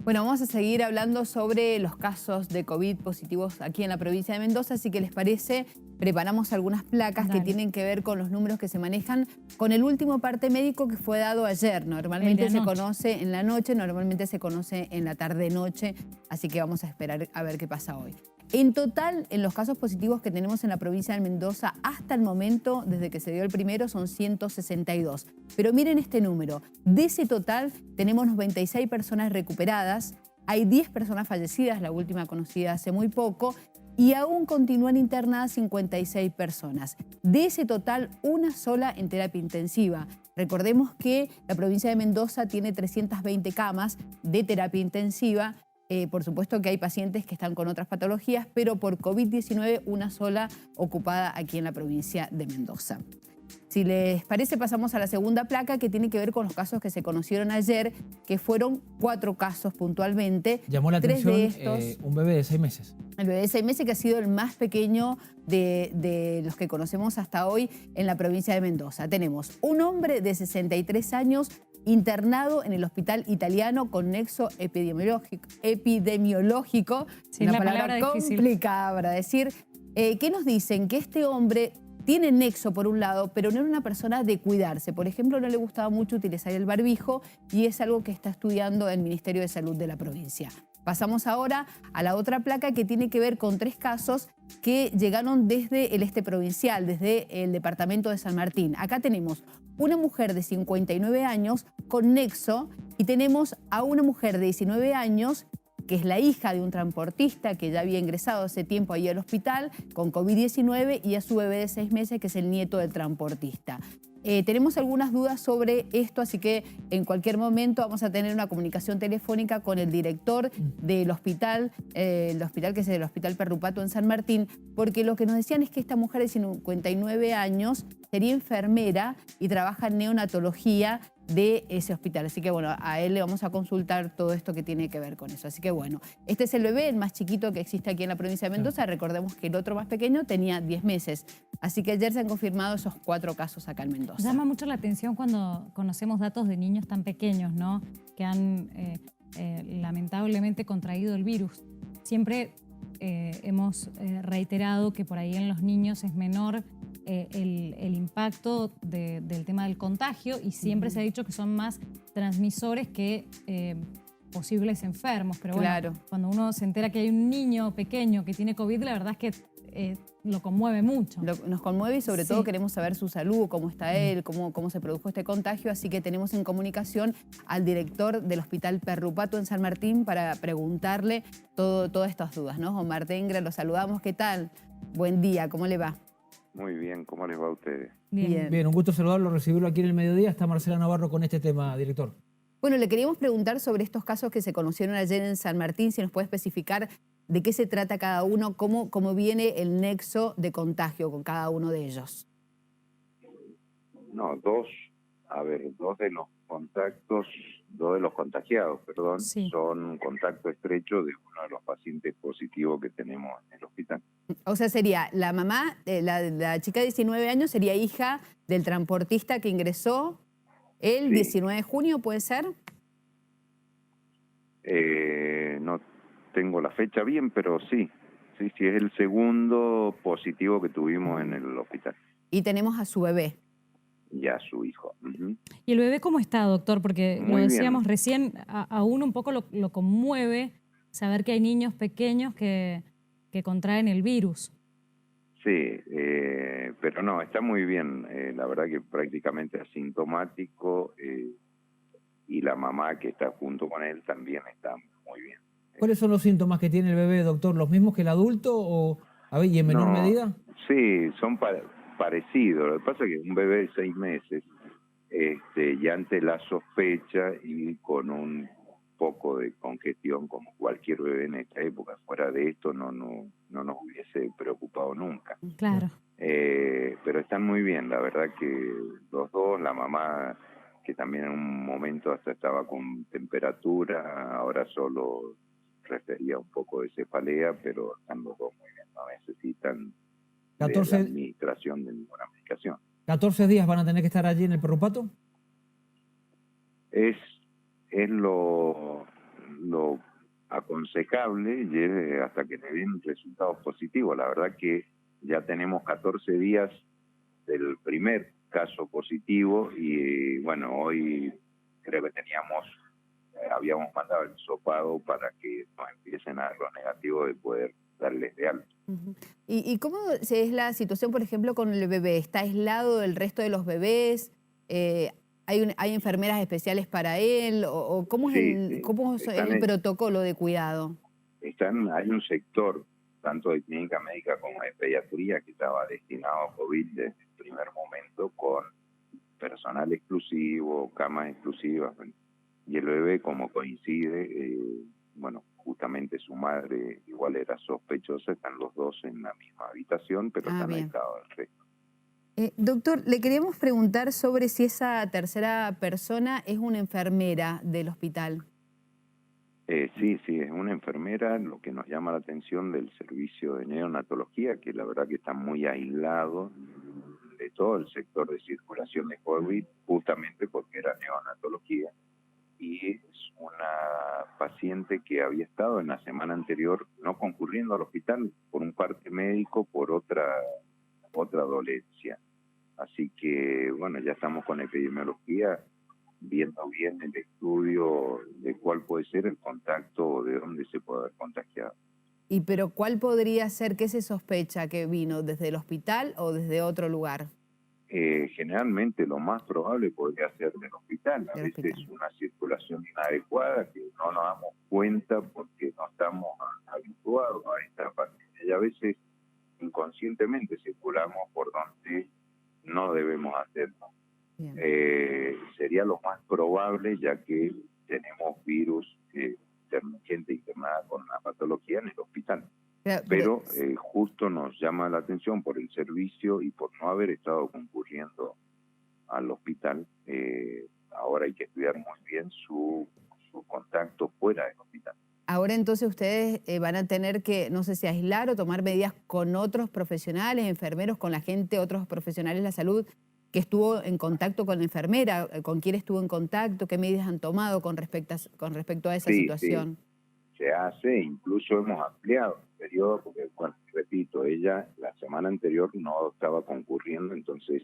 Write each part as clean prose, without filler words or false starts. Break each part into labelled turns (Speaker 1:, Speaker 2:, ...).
Speaker 1: Bueno, vamos a seguir hablando sobre los casos de COVID positivos aquí en la provincia de Mendoza, así que les parece, preparamos algunas placas que tienen que ver con los números que se manejan con el último parte médico que fue dado ayer. Normalmente se conoce en la noche, normalmente se conoce en la tarde-noche, así que vamos a esperar a ver qué pasa hoy. En total, en los casos positivos que tenemos en la provincia de Mendoza, hasta el momento, desde que se dio el primero, son 162. Pero miren este número. De ese total, tenemos 96 personas recuperadas, hay 10 personas fallecidas, la última conocida hace muy poco, y aún continúan internadas 56 personas. De ese total, una sola en terapia intensiva. Recordemos que la provincia de Mendoza tiene 320 camas de terapia intensiva. Por supuesto que hay pacientes que están con otras patologías, pero por COVID-19 una sola ocupada aquí en la provincia de Mendoza. Si les parece, pasamos a la segunda placa que tiene que ver con los casos que se conocieron ayer, que fueron 4 casos puntualmente.
Speaker 2: Llamó la atención
Speaker 1: de estos,
Speaker 2: un bebé de 6 meses.
Speaker 1: El bebé de 6 meses que ha sido el más pequeño de los que conocemos hasta hoy en la provincia de Mendoza. Tenemos un hombre de 63 años internado en el hospital italiano con nexo epidemiológico.
Speaker 3: Sí,
Speaker 1: una
Speaker 3: la
Speaker 1: palabra complicada para decir. ¿Qué nos dicen? Que este hombre tiene nexo por un lado, pero no era una persona de cuidarse. Por ejemplo, no le gustaba mucho utilizar el barbijo y es algo que está estudiando el Ministerio de Salud de la provincia. Pasamos ahora a la otra placa que tiene que ver con 3 casos que llegaron desde el este provincial, desde el departamento de San Martín. Acá tenemos una mujer de 59 años con nexo y tenemos a una mujer de 19 años que es la hija de un transportista que ya había ingresado hace tiempo ahí al hospital con COVID-19 y a su bebé de 6 meses que es el nieto del transportista. Tenemos algunas dudas sobre esto, así que en cualquier momento vamos a tener una comunicación telefónica con el director del hospital, que es el Hospital Perrupato en San Martín, porque lo que nos decían es que esta mujer de 59 años sería enfermera y trabaja en neonatología de ese hospital. Así que bueno, a él le vamos a consultar todo esto que tiene que ver con eso. Así que bueno, este es el bebé, el más chiquito que existe aquí en la provincia de Mendoza. Recordemos que el otro más pequeño tenía 10 meses. Así que ayer se han confirmado esos 4 casos acá en Mendoza.
Speaker 3: Llama mucho la atención cuando conocemos datos de niños tan pequeños, ¿no? Que han lamentablemente contraído el virus. Siempre hemos reiterado que por ahí en los niños es menor el impacto del tema del contagio y siempre se ha dicho que son más transmisores que posibles enfermos. Pero bueno, cuando uno se entera que hay un niño pequeño que tiene COVID, la verdad es que lo conmueve mucho.
Speaker 1: Nos conmueve y sobre todo queremos saber su salud, cómo está él, cómo se produjo este contagio. Así que tenemos en comunicación al director del Hospital Perrupato en San Martín para preguntarle todas estas dudas, ¿no? Omar Tengra, lo saludamos. ¿Qué tal? Buen día, ¿cómo le va?
Speaker 4: Muy bien, ¿cómo les va a ustedes?
Speaker 2: Bien, un gusto saludarlo, recibirlo aquí en el mediodía. Está Marcela Navarro con este tema, director.
Speaker 1: Bueno, le queríamos preguntar sobre estos casos que se conocieron ayer en San Martín, si nos puede especificar de qué se trata cada uno, cómo viene el nexo de contagio con cada uno de ellos.
Speaker 4: No, dos de los contagiados, son contacto estrecho de uno de los pacientes positivos que tenemos en el hospital.
Speaker 1: O sea, sería la mamá, la chica de 19 años sería hija del transportista que ingresó el 19 de junio, ¿puede ser?
Speaker 4: No tengo la fecha bien, pero sí, es el segundo positivo que tuvimos en el hospital.
Speaker 1: Y tenemos a su bebé.
Speaker 4: Y a su hijo.
Speaker 3: ¿Y el bebé cómo está, doctor? Porque
Speaker 4: Muy
Speaker 3: lo decíamos
Speaker 4: bien.
Speaker 3: recién, a uno un poco lo conmueve saber que hay niños pequeños que contraen el virus.
Speaker 4: Sí, pero no, está muy bien. La verdad que prácticamente asintomático y la mamá que está junto con él también está muy bien.
Speaker 2: ¿Cuáles son los síntomas que tiene el bebé, doctor? ¿Los mismos que el adulto o y en menor medida?
Speaker 4: Sí, son parecidos. Lo que pasa es que un bebé de 6 meses, ya ante la sospecha y con un poco de congestión como cualquier bebé en esta época, fuera de esto no nos hubiese preocupado nunca.
Speaker 3: Claro.
Speaker 4: Pero están muy bien, la verdad que los dos, la mamá que también en un momento hasta estaba con temperatura, ahora solo refería un poco de cefalea, pero están los dos muy bien, no necesitan de la administración de ninguna medicación.
Speaker 2: ¿14 días van a tener que estar allí en el Perrupato?
Speaker 4: Es lo aconsejable y es hasta que le den resultados positivos. La verdad que ya tenemos 14 días del primer caso positivo y bueno, hoy creo que habíamos mandado el hisopado para que nos empiecen a dar los negativos de poder darles de alta.
Speaker 1: Ujú. ¿Y cómo es la situación, por ejemplo, con el bebé? ¿Está aislado del resto de los bebés? ¿Hay enfermeras especiales para él? ¿O cómo es
Speaker 4: Sí,
Speaker 1: cómo es el protocolo de cuidado?
Speaker 4: Hay un sector, tanto de clínica médica como de pediatría, que estaba destinado a COVID desde el primer momento, con personal exclusivo, camas exclusivas. Y el bebé, como coincide, bueno, justamente su madre igual era sospechosa, están los dos en la misma habitación, pero están
Speaker 1: Bien.
Speaker 4: aislados del resto.
Speaker 1: Doctor, le queríamos preguntar sobre si esa tercera persona es una enfermera del hospital.
Speaker 4: Sí, es una enfermera. Lo que nos llama la atención del servicio de neonatología, que la verdad que está muy aislado de todo el sector de circulación de COVID, justamente porque era neonatología, y es una paciente que había estado en la semana anterior no concurriendo al hospital por un parte médico, por otra dolencia. Así que, bueno, ya estamos con epidemiología viendo bien el estudio de cuál puede ser el contacto o de dónde se puede haber contagiado.
Speaker 1: Pero ¿cuál podría ser? ¿Qué se sospecha que vino? ¿Desde el hospital o desde otro lugar?
Speaker 4: Generalmente lo más probable podría ser del hospital. A veces una circulación inadecuada que no nos damos cuenta porque no estamos habituados a esta pandemia. Y a veces inconscientemente circulamos por donde no debemos hacerlo. Sería lo más probable, ya que tenemos virus, gente internada con una patología en el hospital. Pero justo nos llama la atención por el servicio y por no haber estado concurriendo al hospital. Ahora hay que estudiar muy bien su contacto fuera del hospital.
Speaker 1: Ahora entonces ustedes van a tener que, no sé si aislar o tomar medidas con otros profesionales, enfermeros, con la gente, otros profesionales de la salud que estuvo en contacto con la enfermera, con quién estuvo en contacto, qué medidas han tomado con respecto a esa situación.
Speaker 4: Sí, se hace, incluso hemos ampliado el periodo, porque, bueno, repito, ella la semana anterior no estaba concurriendo, entonces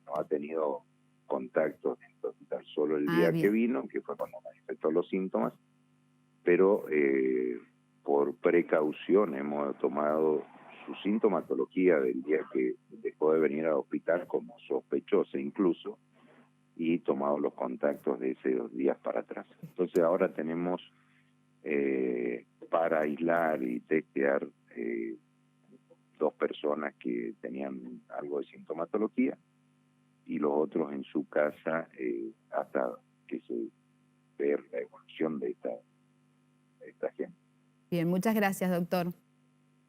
Speaker 4: no ha tenido contacto dentro del hospital, solo el día que vino, que fue cuando manifestó los síntomas, pero por precaución hemos tomado su sintomatología del día que dejó de venir al hospital como sospechosa incluso, y tomado los contactos de esos días para atrás. Entonces ahora tenemos para aislar y testear 2 personas que tenían algo de sintomatología y los otros en su casa hasta que se vea la evolución de esta gente.
Speaker 1: Bien, muchas gracias, doctor.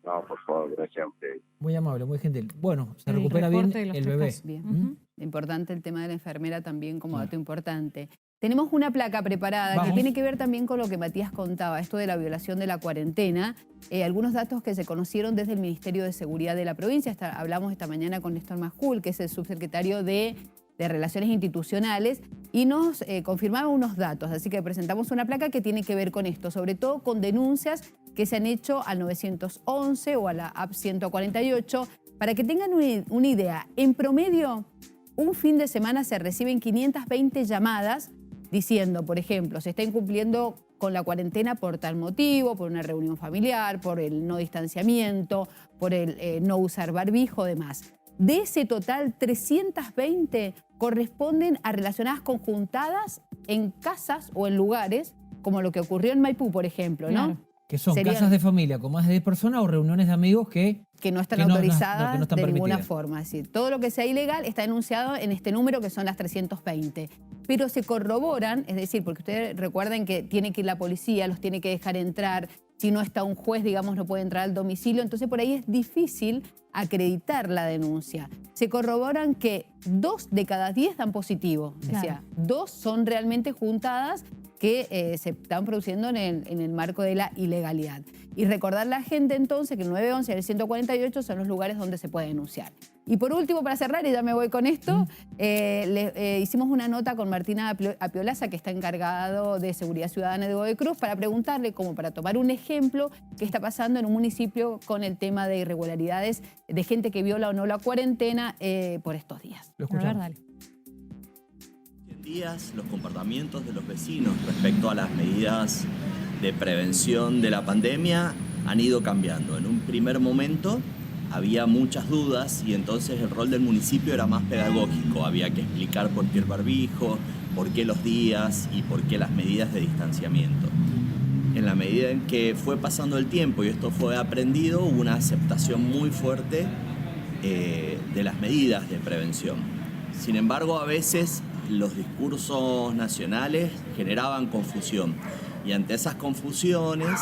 Speaker 4: No, por favor, gracias a ustedes.
Speaker 2: Muy amable, muy gentil. Bueno, se recupera bien el bebé.
Speaker 1: Bien. Importante el tema de la enfermera también como dato importante. Tenemos una placa preparada que tiene que ver también con lo que Matías contaba, esto de la violación de la cuarentena. Algunos datos que se conocieron desde el Ministerio de Seguridad de la provincia. Hablamos esta mañana con Néstor Majul, que es el subsecretario de Relaciones Institucionales, y nos confirmaba unos datos. Así que presentamos una placa que tiene que ver con esto, sobre todo con denuncias que se han hecho al 911 o a la app 148. Para que tengan una idea, en promedio, un fin de semana se reciben 520 llamadas diciendo, por ejemplo, se está incumpliendo con la cuarentena por tal motivo, por una reunión familiar, por el no distanciamiento, por el no usar barbijo, demás. De ese total, 320 corresponden a relacionadas conjuntadas en casas o en lugares, como lo que ocurrió en Maipú, por ejemplo, ¿no?
Speaker 3: Claro.
Speaker 2: Que son casas de familia con más de 10 personas o reuniones de amigos que
Speaker 1: no están autorizadas
Speaker 2: que no están
Speaker 1: de ninguna
Speaker 2: permitidas.
Speaker 1: forma. Es decir, todo lo que sea ilegal está denunciado en este número, que son las 320. Pero se corroboran, es decir, porque ustedes recuerden que tiene que ir la policía, los tiene que dejar entrar. Si no está un juez, digamos, no puede entrar al domicilio. Entonces por ahí es difícil acreditar la denuncia. Se corroboran que 2 de cada 10 dan positivo. Claro. O sea, 2 son realmente juntadas que se están produciendo en el marco de la ilegalidad. Y recordarle a la gente entonces que el 911 y el 148 son los lugares donde se puede denunciar. Y por último, para cerrar, y ya me voy con esto, hicimos una nota con Martina Apiolaza, que está encargado de Seguridad Ciudadana de Godoy Cruz, para preguntarle, como para tomar un ejemplo, qué está pasando en un municipio con el tema de irregularidades de gente que viola o no la cuarentena por estos días.
Speaker 2: Lo
Speaker 3: A ver,
Speaker 2: escuchamos.
Speaker 3: dale.
Speaker 5: Días, los comportamientos de los vecinos respecto a las medidas de prevención de la pandemia han ido cambiando. En un primer momento había muchas dudas y entonces el rol del municipio era más pedagógico. Había que explicar por qué el barbijo, por qué los días y por qué las medidas de distanciamiento. En la medida en que fue pasando el tiempo y esto fue aprendido, hubo una aceptación muy fuerte de las medidas de prevención. Sin embargo, a veces los discursos nacionales generaban confusión y ante esas confusiones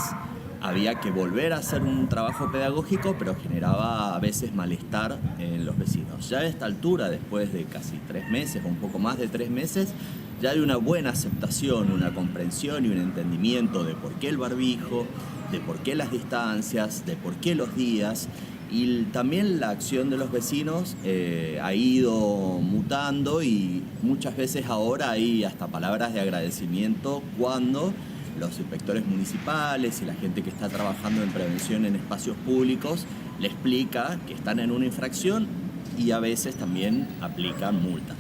Speaker 5: había que volver a hacer un trabajo pedagógico, pero generaba a veces malestar en los vecinos. Ya a esta altura, después de casi 3 meses o un poco más de 3 meses, ya hay una buena aceptación, una comprensión y un entendimiento de por qué el barbijo, de por qué las distancias, de por qué los días. Y también la acción de los vecinos ha ido mutando y muchas veces ahora hay hasta palabras de agradecimiento cuando los inspectores municipales y la gente que está trabajando en prevención en espacios públicos le explica que están en una infracción y a veces también aplican multas.